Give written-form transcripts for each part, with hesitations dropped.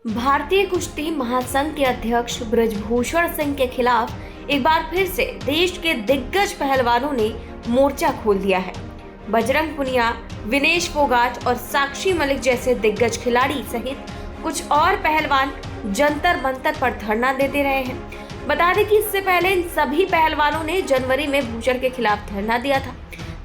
भारतीय कुश्ती महासंघ के अध्यक्ष ब्रजभूषण सिंह के खिलाफ एक बार फिर से देश के दिग्गज पहलवानों ने मोर्चा खोल दिया है। बजरंग पुनिया, विनेश फोगाट और साक्षी मलिक जैसे दिग्गज खिलाड़ी सहित कुछ और पहलवान जंतर मंतर पर धरना देते रहे हैं। बता दें कि इससे पहले इन सभी पहलवानों ने जनवरी में भूषण के खिलाफ धरना दिया था।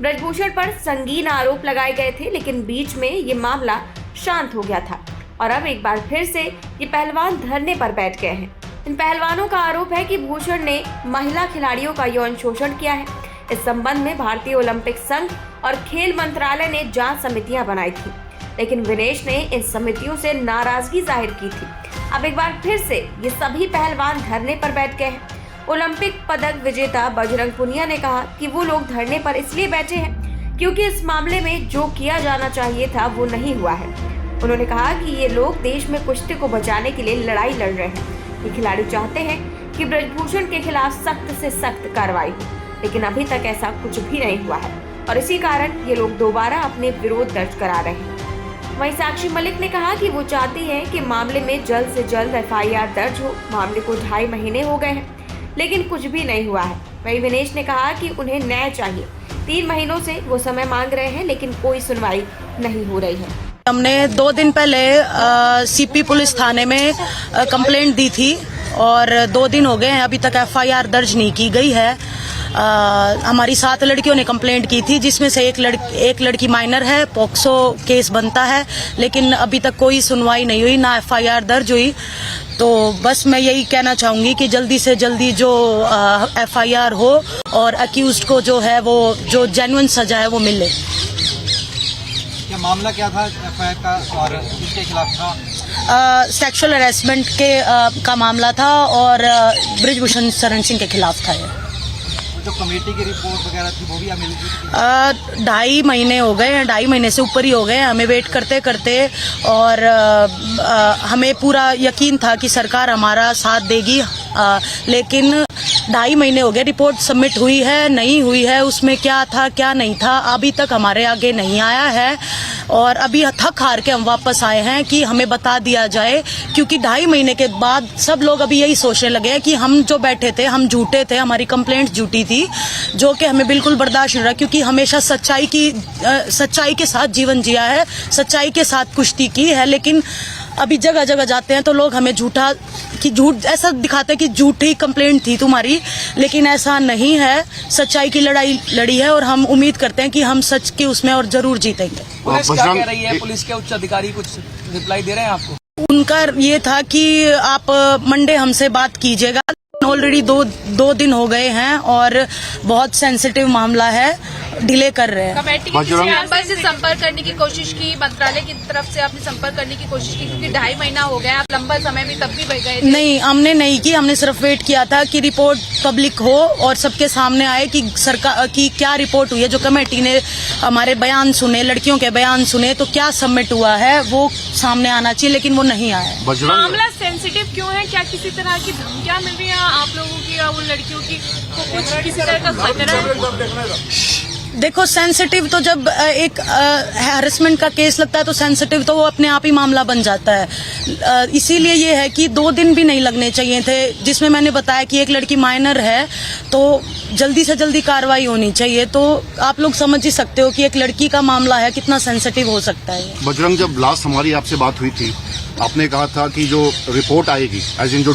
ब्रजभूषण पर संगीन आरोप लगाए गए थे, लेकिन बीच में ये मामला शांत हो गया था और अब एक बार फिर से ये पहलवान धरने पर बैठ गए हैं। इन पहलवानों का आरोप है कि भूषण ने महिला खिलाड़ियों का यौन शोषण किया है। इस संबंध में भारतीय ओलंपिक संघ और खेल मंत्रालय ने जांच समितियां बनाई थी, लेकिन विनेश ने इन समितियों से नाराजगी जाहिर की थी। अब एक बार फिर से ये सभी पहलवान धरने पर बैठ गए हैं। ओलंपिक पदक विजेता बजरंग पुनिया ने कहा कि वो लोग धरने पर इसलिए बैठे हैं क्योंकि इस मामले में जो किया जाना चाहिए था वो नहीं हुआ है। उन्होंने कहा कि ये लोग देश में कुश्ती को बचाने के लिए लड़ाई लड़ रहे हैं। ये खिलाड़ी चाहते हैं कि ब्रजभूषण के खिलाफ सख्त से सख्त कार्रवाई हो, लेकिन अभी तक ऐसा कुछ भी नहीं हुआ है और इसी कारण ये लोग दोबारा अपने विरोध दर्ज करा रहे हैं। वहीं साक्षी मलिक ने कहा कि वो चाहती हैं कि मामले में जल्द से जल्द FIR दर्ज हो। मामले को 2.5 महीने हो गए हैं, लेकिन कुछ भी नहीं हुआ है। वहीं विनेश ने कहा कि उन्हें न्याय चाहिए। 3 महीनों से वो समय मांग रहे हैं, लेकिन कोई सुनवाई नहीं हो रही है। हमने 2 दिन पहले CP पुलिस थाने में कंप्लेंट दी थी और 2 दिन हो गए हैं, अभी तक FIR दर्ज नहीं की गई है। हमारी 7 लड़कियों ने कंप्लेंट की थी, जिसमें से एक लड़की माइनर है। पॉक्सो केस बनता है, लेकिन अभी तक कोई सुनवाई नहीं हुई, ना FIR दर्ज हुई। तो बस मैं यही कहना चाहूंगी कि जल्दी से जल्दी जो FIR हो और अक्यूज्ड को जो है वो जो जेन्युइन सजा है वो मिले। क्या मामला क्या था FIR का और किसके खिलाफ था? सेक्सुअल हरेसमेंट के का मामला था और ब्रजभूषण शरण सिंह के खिलाफ था ये। जो कमेटी की रिपोर्ट वगैरह थी वो भी मिल गई? 2.5 महीने हो गए हैं, 2.5 महीने से ऊपर ही हो गए हैं हमें वेट करते करते, और हमें पूरा यकीन था कि सरकार हमारा साथ देगी, लेकिन 2.5 महीने हो गए। रिपोर्ट सबमिट हुई है, नहीं हुई है, उसमें क्या था क्या नहीं था अभी तक हमारे आगे नहीं आया है। और अभी थक हार के हम वापस आए हैं कि हमें बता दिया जाए, क्योंकि 2.5 महीने के बाद सब लोग अभी यही सोचने लगे हैं कि हम जो बैठे थे हम झूठे थे, हमारी कंप्लेंट झूठी थी, जो कि हमें बिल्कुल बर्दाश्त नहीं रहा, क्योंकि हमेशा सच्चाई के साथ जीवन जिया है, सच्चाई के साथ कुश्ती की है। लेकिन अभी जगह जगह जाते हैं तो लोग हमें झूठ ऐसा दिखाते हैं कि झूठी कंप्लेंट थी तुम्हारी, लेकिन ऐसा नहीं है। सच्चाई की लड़ाई लड़ी है और हम उम्मीद करते हैं कि हम सच के उसमें और जरूर जीतेंगे। पुलिस क्या कह रही है? पुलिस के उच्च अधिकारी कुछ रिप्लाई दे रहे हैं आपको? उनका ये था कि आप मंडे हमसे बात कीजिएगा। ऑलरेडी 2 दिन हो गए हैं और बहुत सेंसिटिव मामला है, डिले कर रहे हैं। कमेटी मेंबर से संपर्क करने की कोशिश की, मंत्रालय की तरफ से आपने संपर्क करने की कोशिश की, क्योंकि 2.5 महीना हो गया, आप लंबा समय भी तब भी बह गए थे। नहीं, हमने नहीं की, हमने सिर्फ वेट किया था कि रिपोर्ट पब्लिक हो और सबके सामने आए कि सरकार की क्या रिपोर्ट हुई है। जो कमेटी ने हमारे बयान सुने, लड़कियों के बयान सुने, तो क्या सबमिट हुआ है वो सामने आना चाहिए, लेकिन वो नहीं आया। मामला सेंसिटिव क्यों है? क्या किसी तरह की धमकियां मिल रही है आप लोगों की या उन लड़कियों की को कुछ किसी तरह का खतरा है? देखो, सेंसिटिव तो जब एक हैरेसमेंट का केस लगता है तो सेंसिटिव तो वो अपने आप ही मामला बन जाता है। इसीलिए ये है कि 2 दिन भी नहीं लगने चाहिए थे, जिसमें मैंने बताया कि एक लड़की माइनर है, तो जल्दी से जल्दी कार्रवाई होनी चाहिए। तो आप लोग समझ ही सकते हो कि एक लड़की का मामला है, कितना सेंसिटिव हो सकता है। बजरंग, जब लास्ट हमारी आपसे बात हुई थी, आपने कहा था कि जो रिपोर्ट आएगी, एज इन जो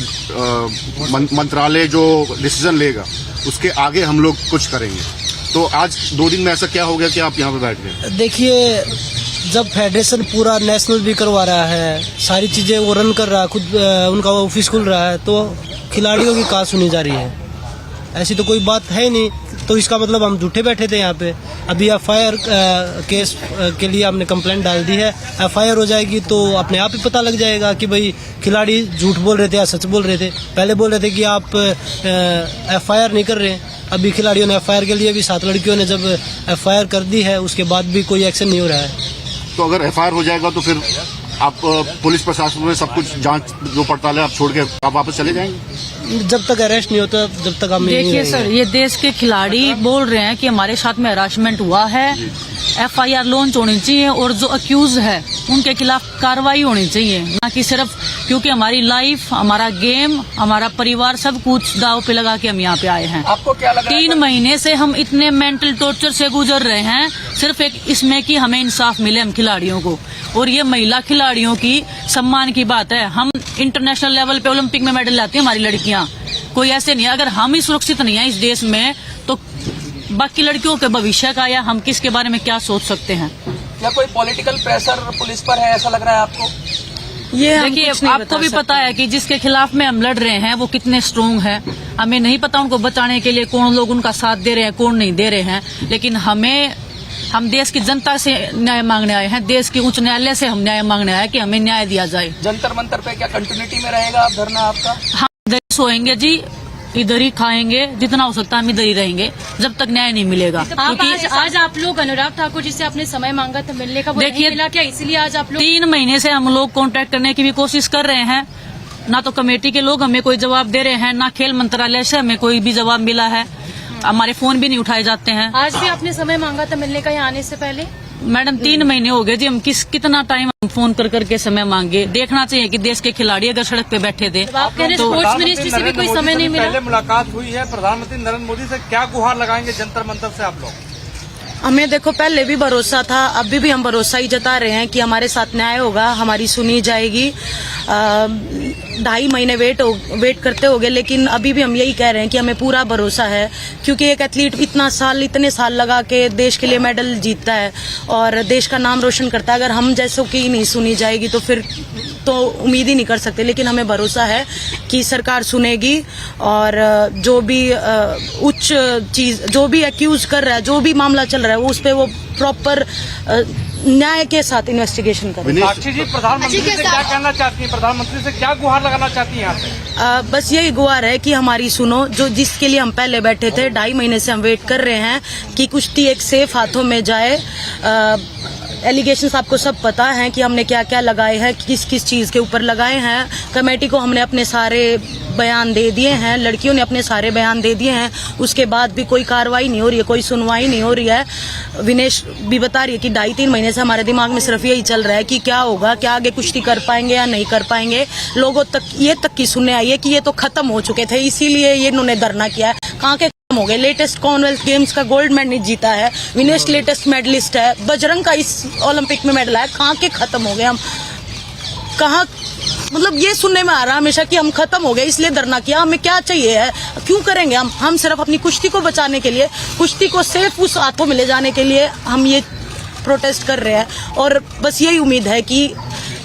मंत्रालय जो डिसीजन लेगा उसके आगे हम लोग कुछ करेंगे। तो आज 2 दिन में ऐसा क्या हो गया कि आप यहाँ पे बैठ गए? देखिए, जब फेडरेशन पूरा नेशनल भी करवा रहा है, सारी चीजें वो रन कर रहा है, खुद उनका ऑफिस खुल रहा है, तो खिलाड़ियों की कहाँ सुनी जा रही है? ऐसी तो कोई बात है ही नहीं। तो इसका मतलब हम झूठे बैठे थे यहाँ पे। अभी FIR केस के लिए हमने कंप्लेंट डाल दी है। FIR हो जाएगी तो अपने आप ही पता लग जाएगा कि भाई खिलाड़ी झूठ बोल रहे थे या सच बोल रहे थे। पहले बोल रहे थे कि आप FIR नहीं कर रहे हैं, अभी खिलाड़ियों ने FIR के लिए भी 7 लड़कियों ने जब FIR कर दी है, उसके बाद भी कोई एक्शन नहीं हो रहा है। तो अगर FIR हो जाएगा तो फिर आप पुलिस प्रशासन में सब कुछ जांच जो पड़ताल है आप छोड़ के आप वापस चले जाएंगे? जब तक अरेस्ट नहीं होता जब तक हम देखिए सर, ये देश के खिलाड़ी बोल रहे हैं कि हमारे साथ में हरासमेंट हुआ है, FIR लॉन्च होनी चाहिए और जो अक्यूज है उनके खिलाफ कार्रवाई होनी चाहिए, ना कि सिर्फ क्योंकि हमारी लाइफ, हमारा गेम, हमारा परिवार सब कुछ दाव पे लगा के हम यहाँ पे आए हैं। आपको क्या लग रहा है? 3 महीने से हम इतने मेंटल टॉर्चर से गुजर रहे हैं, सिर्फ एक इसमें कि हमें इंसाफ मिले हम खिलाड़ियों को। और ये महिला खिलाड़ियों की सम्मान की बात है। हम इंटरनेशनल लेवल पे ओलंपिक में मेडल लाती हैं हमारी लड़कियां, कोई ऐसे नहीं है। अगर हम ही सुरक्षित नहीं है इस देश में तो बाकी लड़कियों के भविष्य का या हम किसके बारे में क्या सोच सकते हैं। क्या कोई पॉलिटिकल प्रेशर पुलिस पर है, ऐसा लग रहा है आपको? ये देखिए, आपको भी पता है कि जिसके खिलाफ में हम लड़ रहे हैं वो कितने स्ट्रोंग है। हमें नहीं पता उनको बचाने के लिए कौन लोग उनका साथ दे रहे हैं, कौन नहीं दे रहे हैं, लेकिन हम देश की जनता से न्याय मांगने आए हैं, देश के उच्च न्यायालय से हम न्याय मांगने आए हैं कि हमें न्याय दिया जाए। जंतर मंतर पे क्या कंटिन्यूटी में रहेगा आप धरना आपका? हम इधर ही सोएंगे जी, इधर ही खाएंगे, जितना हो सकता है हम इधर ही रहेंगे जब तक न्याय नहीं मिलेगा। क्योंकि आज आप लोग अनुराग ठाकुर जी से आपने समय मांगा था मिलने का, वो नहीं देखिए, मिला क्या? इसीलिए आज आप लोग 3 महीने से हम लोग कांटेक्ट करने की भी कोशिश कर रहे हैं, ना तो कमेटी के लोग हमें कोई जवाब दे रहे हैं, ना खेल मंत्रालय से हमें कोई भी जवाब मिला है। हमारे फोन भी नहीं उठाए जाते हैं। आज भी आपने समय मांगा था मिलने का यहाँ आने से पहले? मैडम 3 महीने हो गए जी, हम कितना टाइम हम फोन कर करके समय मांगे। देखना चाहिए कि देश के खिलाड़ी अगर सड़क पे बैठे थे आप कह रहे तो स्पोर्ट्स मिनिस्ट्री से भी कोई समय नहीं मिला? पहले मुलाकात हुई है, प्रधानमंत्री नरेंद्र मोदी से क्या गुहार लगाएंगे जंतर मंतर से आप लोग? हमें देखो पहले भी भरोसा था, अभी भी हम भरोसा ही जता रहे हैं कि हमारे साथ न्याय होगा, हमारी सुनी जाएगी। 2.5 महीने वेट करते हो गए, लेकिन अभी भी हम यही कह रहे हैं कि हमें पूरा भरोसा है, क्योंकि एक एथलीट इतने साल लगा के देश के लिए मेडल जीतता है और देश का नाम रोशन करता है। अगर हम जैसों की नहीं सुनी जाएगी तो फिर तो उम्मीद ही नहीं कर सकते। लेकिन हमें भरोसा है कि सरकार सुनेगी और जो भी उच्च चीज, जो भी एक्यूज कर रहा है, जो भी मामला चल रहा है, उस पे वो प्रॉपर न्याय के साथ इन्वेस्टिगेशन करें। साक्षी जी, प्रधानमंत्री से क्या कहना चाहती हैं? प्रधानमंत्री से क्या गुहार लगाना चाहती हैं यहाँ पे? बस यही गुहार है कि हमारी सुनो, जो जिसके लिए हम पहले बैठे थे, 2.5 महीने से हम वेट कर रहे हैं कि कुश्ती एक सेफ हाथों में जाए। एलिगेशंस आपको सब पता है कि हमने क्या क्या लगाए हैं, किस किस चीज के ऊपर लगाए हैं। कमेटी को हमने अपने सारे बयान दे दिए हैं, लड़कियों ने अपने सारे बयान दे दिए हैं, उसके बाद भी कोई कार्रवाई नहीं हो रही है, कोई सुनवाई नहीं हो रही है। विनेश भी बता रही है कि 2.5-3 महीने से हमारे दिमाग में सिर्फ यही चल रहा है कि क्या होगा, क्या आगे कुश्ती कर पाएंगे या नहीं कर पाएंगे। लोगों तक ये तक की सुनने आई है कि ये तो खत्म हो चुके थे, इसीलिए ये इन्होंने धरना किया है। कहाँ के हो गए? लेटेस्ट कॉमनवेल्थ गेम्स का गोल्ड मेडल जीता है, विनेश लेटेस्ट मेडलिस्ट है, बजरंग का इस ओलंपिक में मेडल आया। कहाँ के खत्म हो गए हम? कहाँ, मतलब ये सुनने में आ रहा है हमेशा कि हम खत्म हो गए इसलिए धरना किया। हमें क्या चाहिए है, क्यों करेंगे हम सिर्फ अपनी कुश्ती को बचाने के लिए, कुश्ती को सेफ उस हाथों में ले जाने के लिए हम ये प्रोटेस्ट कर रहे हैं। और बस यही उम्मीद है कि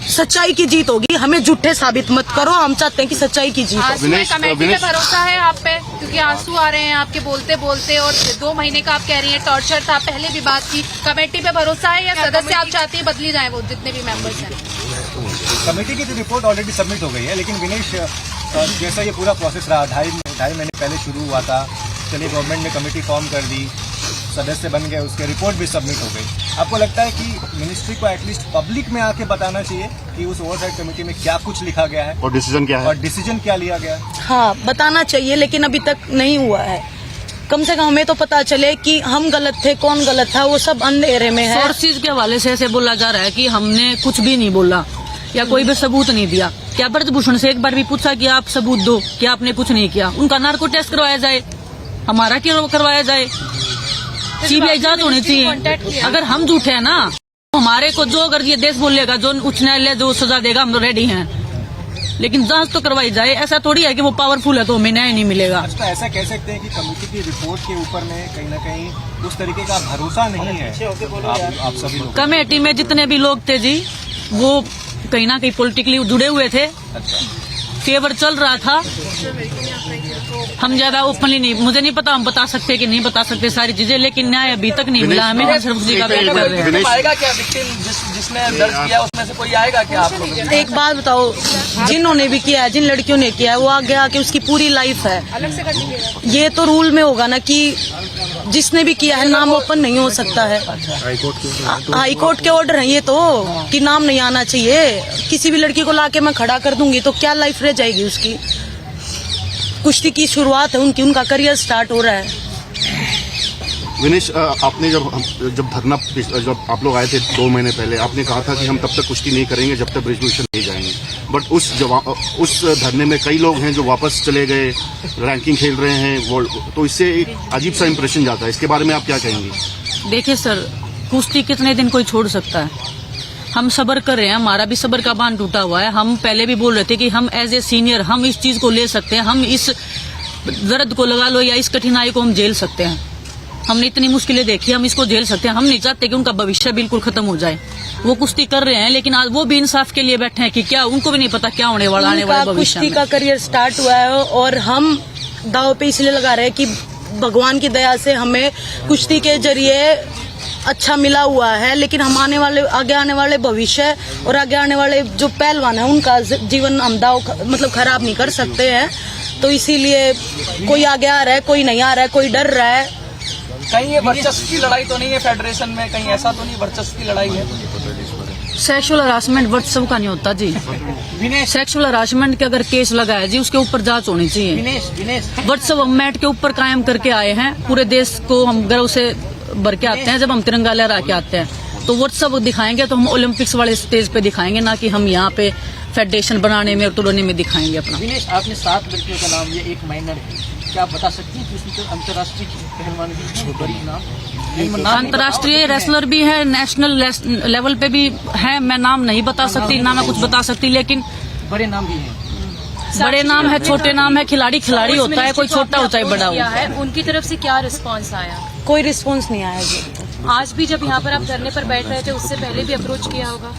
सच्चाई की जीत होगी, हमें झूठे साबित मत करो। हम चाहते हैं कि सच्चाई की जीत हो। आंसू में कमेटी पे भरोसा है आप पे? क्योंकि आंसू आ रहे हैं आपके बोलते बोलते, और 2 महीने का आप कह रही हैं टॉर्चर था, पहले भी बात की। कमेटी पे भरोसा है या सदस्य आप चाहती है बदली जाए वो जितने भी मेंबर्स हैं? कमेटी की जो रिपोर्ट ऑलरेडी सबमिट हो गई है, लेकिन विनेश, जैसा ये पूरा प्रोसेस रहा, 2.5 महीने पहले शुरू हुआ था, चलिए गवर्नमेंट ने कमेटी फॉर्म कर दी, सदस्य बन गए, उसके रिपोर्ट भी सबमिट हो गई। आपको लगता है कि मिनिस्ट्री को एटलीस्ट पब्लिक में आके बताना चाहिए कि उस ओवरसाइट कमेटी में क्या कुछ लिखा गया है और डिसीजन क्या है, और डिसीजन क्या लिया गया है? हाँ, बताना चाहिए, लेकिन अभी तक नहीं हुआ है। कम से कम हमें तो पता चले कि हम गलत थे, कौन गलत था, वो सब अंधेरे में है। सोर्सेज के हवाले से ऐसे बोला जा रहा है कि हमने कुछ भी नहीं बोला या कोई भी सबूत नहीं दिया। क्या ब्रजभूषण से एक बार भी पूछा कि आप सबूत दो, क्या आपने कुछ नहीं किया? उनका नार्को टेस्ट करवाया जाए, हमारा क्यों करवाया जाए? सीबीआई जांच होनी चाहिए। अगर हम झूठे हैं ना, तो हमारे को जो अगर ये देश बोलेगा, जो उच्च न्यायालय जो सजा देगा, हम तो रेडी हैं, लेकिन जांच तो करवाई जाए। ऐसा थोड़ी है कि वो पावरफुल है तो हमें न्याय नहीं मिलेगा। अच्छा, ऐसा कह सकते हैं कि कमेटी की रिपोर्ट के ऊपर में कहीं न कहीं उस तरीके का भरोसा नहीं है आप सभी लोग? कमेटी में जितने भी लोग थे जी, वो कहीं ना कहीं पॉलिटिकली जुड़े हुए थे। अच्छा, फेवर चल रहा था। हम ज्यादा ओपनली नहीं, मुझे नहीं पता हम बता सकते कि नहीं बता सकते सारी चीजें, लेकिन न्याय अभी तक नहीं मिला हमें। हम सिर्फ उसी का वेट कर रहे हैं। आएगा क्या विक्टिम जिसने दर्ज किया उसमें से कोई आएगा क्या आप लोग? एक बात बताओ, जिन्होंने भी किया है, जिन लड़कियों ने किया है, वो आगे आके उसकी पूरी लाइफ है। ये तो रूल में होगा ना कि जिसने भी किया है नाम ओपन नहीं हो सकता है। हाई कोर्ट के ऑर्डर है ये तो, कि नाम नहीं आना चाहिए। किसी भी लड़की को लाके मैं खड़ा कर दूंगी तो क्या लाइफ रह जाएगी उसकी? कुश्ती की शुरुआत है उनका करियर स्टार्ट हो रहा है। विनेश, आपने जब धरना, जब आप लोग आए थे 2 महीने पहले, आपने कहा था कि हम तब तक कुश्ती नहीं करेंगे जब तक ब्रिजभूषण नहीं जाएंगे। बट उस धरने में कई लोग हैं जो वापस चले गए, रैंकिंग खेल रहे हैं, वो तो इससे एक अजीब सा इंप्रेशन जाता है। इसके बारे में आप क्या कहेंगे? देखिए सर, कुश्ती कितने दिन कोई छोड़ सकता है? हम सब्र कर रहे हैं, हमारा भी सब्र का बांध टूटा हुआ है। हम पहले भी बोल रहे थे कि हम एज ए सीनियर हम इस चीज को ले सकते हैं, हम इस दर्द को लगा लो या इस कठिनाई को हम झेल सकते हैं। हमने इतनी मुश्किलें देखी, हम इसको झेल सकते हैं। हम नहीं चाहते कि उनका भविष्य बिल्कुल खत्म हो जाए। वो कुश्ती कर रहे हैं, लेकिन आज वो भी इंसाफ के लिए बैठे हैं कि क्या उनको भी नहीं पता क्या होने वाला आने वाले भविष्य में। कुश्ती का करियर स्टार्ट हुआ है और हम दाव पे इसलिए लगा रहे हैं कि भगवान की दया से हमें कुश्ती के जरिए अच्छा मिला हुआ है, लेकिन हम आगे आने वाले भविष्य और आगे आने वाले जो पहलवान है उनका जीवन हम दाव मतलब खराब नहीं कर सकते हैं। तो इसीलिए कोई आगे आ रहा है, कोई नहीं आ रहा है, कोई डर रहा है। कहीं ये वर्चस्व की लड़ाई तो नहीं है फेडरेशन में? कहीं ऐसा तो नहीं वर्चस्व की लड़ाई है? सेक्सुअल हरासमेंट वर्चस्व का नहीं होता जी। सेक्सुअल हरासमेंट के अगर केस लगा है जी, उसके ऊपर जांच होनी चाहिए। वर्चस्व हम मैट के ऊपर कायम करके आए हैं। पूरे देश को हम गर्व से भर के आते हैं जब हम तिरंगा लहरा के आते हैं। तो वर्चस्व दिखाएंगे तो हम ओलंपिक्स वाले स्टेज पे दिखाएंगे, ना कि हम यहाँ पे फेडरेशन बनाने में और तोड़ने में दिखाएंगे अपना। दिनेश, आपने 7 लड़कियों का नाम, ये एक माइनर है, क्या आप बता सकती हैं कि उसमें अंतर्राष्ट्रीय पहलवान भी नाम? अंतर्राष्ट्रीय रेसलर भी है, नेशनल लेवल पे भी है। मैं नाम नहीं बता सकती, ना मैं कुछ बता सकती, लेकिन बड़े नाम भी हैं। बड़े नाम है, छोटे नाम है। खिलाड़ी होता है, कोई छोटा हो चाहे बड़ा हो। उनकी तरफ से क्या रिस्पॉन्स आया? कोई रिस्पॉन्स नहीं आया जी। आज भी जब यहाँ पर आप धरने पर बैठ रहे थे, उससे पहले भी अप्रोच किया होगा?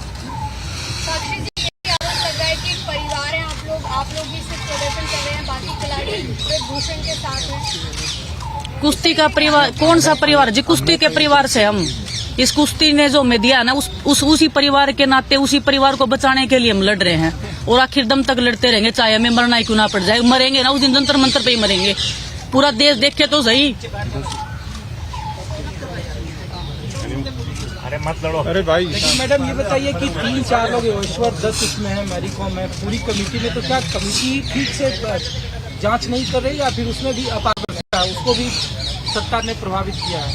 परिवार है आप लोग भी सिर्फ प्रदर्शन कर रहे हैं, बाकी खिलाड़ी भूषण के साथ हैं। कुश्ती का परिवार कौन सा परिवार जी? कुश्ती के परिवार से हम इस कुश्ती ने जो हमें दिया है ना, उसी परिवार के नाते उसी परिवार को बचाने के लिए हम लड़ रहे हैं और आखिर दम तक लड़ते रहेंगे, चाहे हमें मरना ही क्यों ना पड़ जाए। मरेंगे ना उस दिन, जंतर मंतर पे ही मरेंगे। पूरा देश देखे तो सही। अरे मत लड़ो। अरे भाई, लेकिन मैडम ये बताइए कि 3-4 लोग ईश्वर 10 इसमें है, मैरी कॉम है, पूरी कमेटी में, तो क्या कमेटी ठीक से जांच नहीं कर रही या फिर उसमें भी अपारदर्शिता है, उसको भी सरकार ने प्रभावित किया है?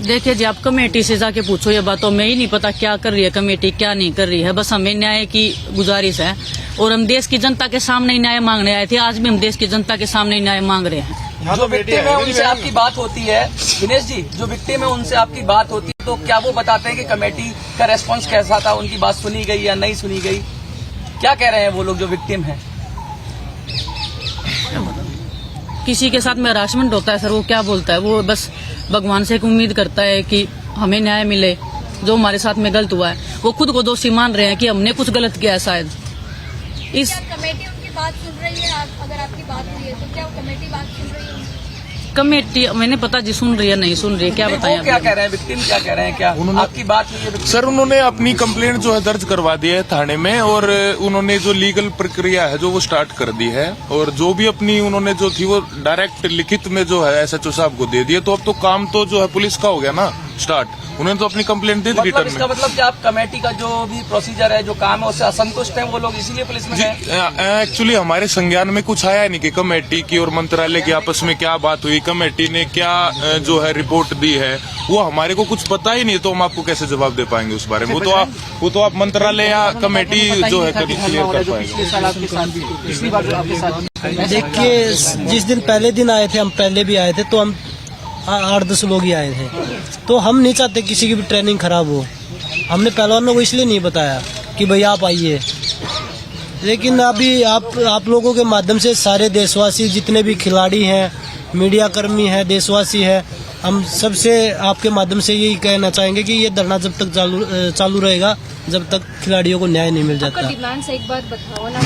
देखिए जी, आप कमेटी से जाके पूछो ये बात, तो मैं ही नहीं पता क्या कर रही है कमेटी, क्या नहीं कर रही है। बस हमें न्याय की गुजारिश है और हम देश की जनता के सामने ही न्याय मांगने आए थे। आज भी हम देश की जनता के सामने ही न्याय मांग रहे हैं। जो विक्टिम है उनसे आपकी बात होती है दिनेश जी, जो विक्टिम है उनसे आपकी बात होती है, तो क्या वो बताते हैं कि कमेटी का रेस्पॉन्स कैसा था, उनकी बात सुनी गई या नहीं सुनी गई? क्या कह रहे हैं वो लोग जो विक्टिम है? किसी के साथ में हरासमेंट होता है सर, वो क्या बोलता है? वो बस भगवान से एक उम्मीद करता है कि हमें न्याय मिले। जो हमारे साथ में गलत हुआ है, वो खुद को दोषी मान रहे हैं कि हमने कुछ गलत किया है शायद। इस कमेटी उनकी बात सुन रही है? अगर आपकी बात हुई है तो क्या कमेटी बात सुन रही है? कमेटी मैंने पता जी सुन रही है नहीं सुन रही है, क्या बताया? क्या कह रहे हैं विक्टिम, क्या कह रहे हैं? क्या आपकी बात हुई है? सर, उन्होंने अपनी कंप्लेंट जो है दर्ज करवा दी है थाने में और उन्होंने जो लीगल प्रक्रिया है जो वो स्टार्ट कर दी है और जो भी अपनी उन्होंने जो थी वो डायरेक्ट लिखित में जो है SHO साहब को दे दिए। तो अब तो काम तो जो है पुलिस का हो गया ना स्टार्ट। उन्होंने तो अपनी कंप्लेंट दे दी रिटर्न में। इसका मतलब कि आप कमेटी का जो भी प्रोसीजर है, जो काम है, उससे असंतुष्ट हैं वो लोग, इसीलिए पुलिस में गए? एक्चुअली हमारे संज्ञान में कुछ आया नहीं कि कमेटी की और मंत्रालय की आपस में क्या बात हुई, कमेटी ने क्या जो है रिपोर्ट दी है, वो हमारे को कुछ पता ही नहीं। तो हम आपको कैसे जवाब दे पाएंगे उस बारे में? वो तो आप मंत्रालय या कमेटी जो है क्लियर कर पाएंगे। देखिए, जिस दिन पहले दिन आए थे, हम पहले भी आए थे, तो हम 8-10 लोग ही आए थे। तो हम नहीं चाहते किसी की भी ट्रेनिंग खराब हो। हमने पहलवानों को इसलिए नहीं बताया कि भाई आप आइए, लेकिन अभी आप लोगों के माध्यम से सारे देशवासी, जितने भी खिलाड़ी हैं, मीडिया कर्मी हैं, देशवासी हैं, हम सबसे आपके माध्यम से यही कहना चाहेंगे कि ये धरना जब तक चालू रहेगा जब तक खिलाड़ियों को न्याय नहीं मिल जाता। डिमांड एक बार बताओ ना,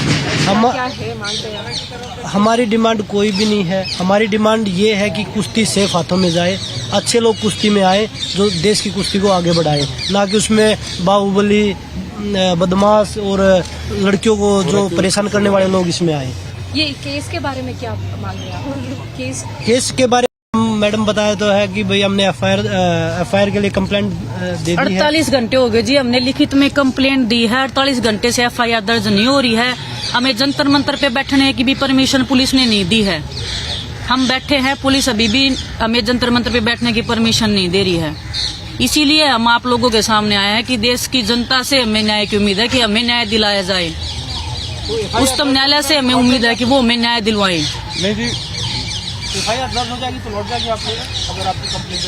क्या है मांग रहे हैं? हमारी डिमांड कोई भी नहीं है। हमारी डिमांड ये है कि कुश्ती सेफ हाथों में जाए, अच्छे लोग कुश्ती में आए जो देश की कुश्ती को आगे बढ़ाए, ना कि उसमें बाहुबली, बदमाश और लड़कियों को जो परेशान करने वाले लोग इसमें आए। ये केस के बारे में क्या मांग रहे हैं? केस के बारे में मैडम बताया तो है कि भाई हमने एफआईआर के लिए कंप्लेंट दे दी है। 48 घंटे हो गए जी, हमने लिखित में कंप्लेंट दी है। 48 घंटे से एफआईआर दर्ज नहीं हो रही है। हमें जंतर मंतर पे बैठने की भी परमिशन पुलिस ने नहीं दी है। हम बैठे हैं, पुलिस अभी भी हमें जंतर मंतर पे बैठने की परमिशन नहीं दे रही है। इसीलिए हम आप लोगों के सामने आए हैं कि देश की जनता से हमें न्याय की उम्मीद है कि हमें न्याय दिलाया जाए। उच्चतम न्यायालय से हमें उम्मीद है कि वो हमें न्याय दिलवाए। नहीं जी, FIR दर्ज हो जाएगी तो लौट जाएगी आप लोग, अगर आपकी कंप्लेंट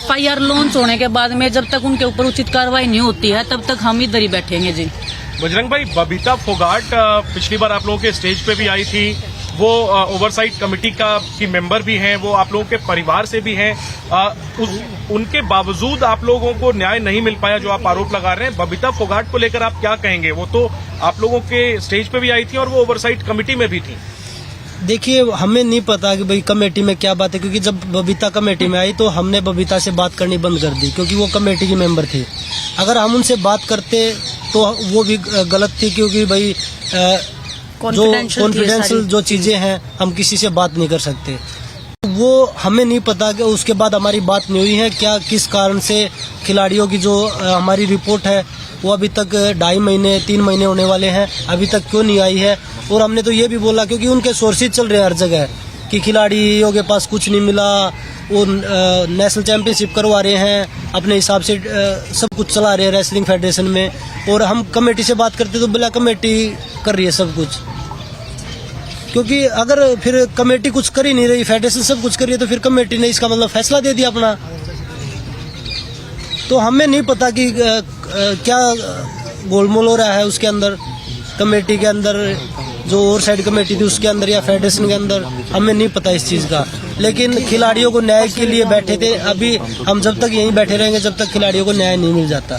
FIR लॉन्च होने के बाद में जब तक उनके ऊपर उचित कार्रवाई नहीं होती है तब तक हम इधर ही बैठेंगे जी। बजरंग भाई, बबीता फोगाट पिछली बार आप लोगों के स्टेज पे भी आई थी, वो ओवरसाइट कमेटी की मेंबर भी हैं, वो आप लोगों के परिवार से भी हैं। उनके बावजूद आप लोगों को न्याय नहीं मिल पाया जो आप आरोप लगा रहे हैं। बबीता फोगाट को लेकर आप क्या कहेंगे? वो तो आप लोगों के स्टेज पे भी आई थी और वो ओवरसाइट कमेटी में भी थी। देखिए, हमें नहीं पता कि भाई कमेटी में क्या बात है, क्योंकि जब बबीता कमेटी में आई तो हमने बबीता से बात करनी बंद कर दी, क्योंकि वो कमेटी की मेंबर थी। अगर हम उनसे बात करते तो वो भी गलत थी, क्योंकि भाई जो कॉन्फिडेंशियल जो चीजें हैं हम किसी से बात नहीं कर सकते। वो हमें नहीं पता कि उसके बाद हमारी बात नहीं हुई है क्या, किस कारण से खिलाड़ियों की जो हमारी रिपोर्ट है वो अभी तक 2.5 महीने 3 महीने होने वाले हैं, अभी तक क्यों नहीं आई है। और हमने तो ये भी बोला, क्योंकि उनके सोर्सेज चल रहे हैं हर जगह कि खिलाड़ियों के पास कुछ नहीं मिला, वो नेशनल चैंपियनशिप करवा रहे हैं, अपने हिसाब से सब कुछ चला रहे हैं रेसलिंग फेडरेशन में। और हम कमेटी से बात करते तो बिला कमेटी कर रही है सब कुछ, क्योंकि अगर फिर कमेटी कुछ कर ही नहीं रही, फेडरेशन सब कुछ कर रही है, तो फिर कमेटी ने इसका मतलब फैसला दे दिया अपना। तो हमें नहीं पता कि क्या गोलमोल हो रहा है उसके अंदर, कमेटी के अंदर, जो ओवरसाइड कमेटी थी उसके अंदर या फेडरेशन के अंदर, हमें नहीं पता इस चीज़ का। लेकिन खिलाड़ियों को न्याय के लिए बैठे थे, अभी हम जब तक यहीं बैठे रहेंगे जब तक खिलाड़ियों को न्याय नहीं मिल जाता।